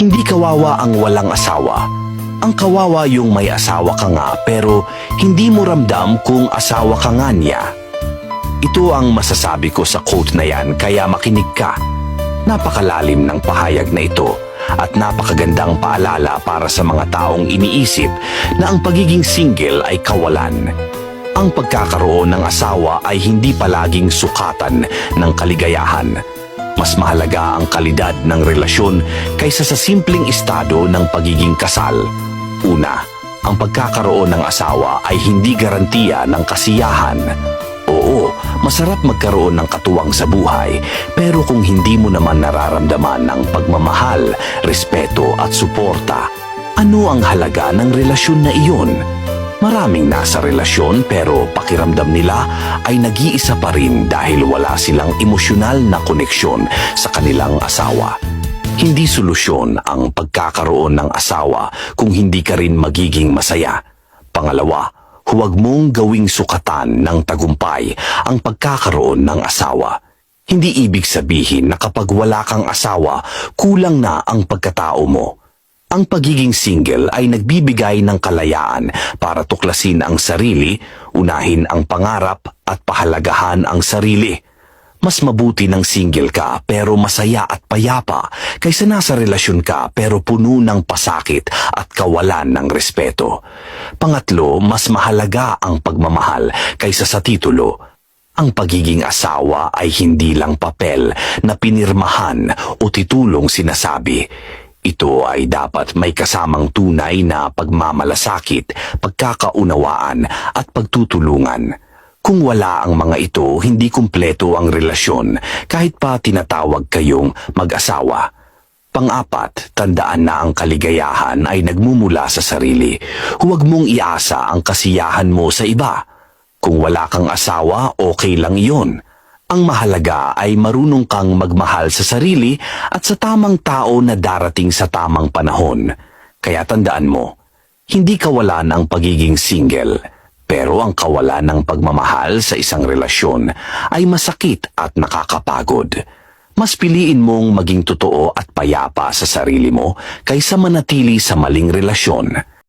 Hindi kawawa ang walang asawa. Ang kawawa yung may asawa ka nga pero hindi mo ramdam kung asawa ka nga niya. Ito ang masasabi ko sa quote na yan, kaya makinig ka. Napakalalim ng pahayag na ito at napakagandang paalala para sa mga taong iniisip na ang pagiging single ay kawalan. Ang pagkakaroon ng asawa ay hindi palaging sukatan ng kaligayahan. Mas mahalaga ang kalidad ng relasyon kaysa sa simpleng estado ng pagiging kasal. Una, ang pagkakaroon ng asawa ay hindi garantiya ng kasiyahan. Oo, masarap magkaroon ng katuwang sa buhay, pero kung hindi mo naman nararamdaman ng pagmamahal, respeto at suporta, ano ang halaga ng relasyon na iyon? Maraming nasa relasyon pero pakiramdam nila ay nag-iisa pa rin dahil wala silang emosyonal na koneksyon sa kanilang asawa. Hindi solusyon ang pagkakaroon ng asawa kung hindi ka rin magiging masaya. Pangalawa, huwag mong gawing sukatan ng tagumpay ang pagkakaroon ng asawa. Hindi ibig sabihin na kapag wala kang asawa, kulang na ang pagkatao mo. Ang pagiging single ay nagbibigay ng kalayaan para tuklasin ang sarili, unahin ang pangarap at pahalagahan ang sarili. Mas mabuti ng single ka pero masaya at payapa kaysa nasa relasyon ka pero puno ng pasakit at kawalan ng respeto. Pangatlo, mas mahalaga ang pagmamahal kaysa sa titulo. Ang pagiging asawa ay hindi lang papel na pinirmahan o titulong sinasabi. Ito ay dapat may kasamang tunay na pagmamalasakit, pagkakaunawaan at pagtutulungan. Kung wala ang mga ito, hindi kumpleto ang relasyon kahit pa tinatawag kayong mag-asawa. Pang-apat, tandaan na ang kaligayahan ay nagmumula sa sarili. Huwag mong iasa ang kasiyahan mo sa iba. Kung wala kang asawa, okay lang iyon. Ang mahalaga ay marunong kang magmahal sa sarili at sa tamang tao na darating sa tamang panahon. Kaya tandaan mo, hindi kawalan ang pagiging single, pero ang kawalan ng pagmamahal sa isang relasyon ay masakit at nakakapagod. Mas piliin mong maging totoo at payapa sa sarili mo kaysa manatili sa maling relasyon.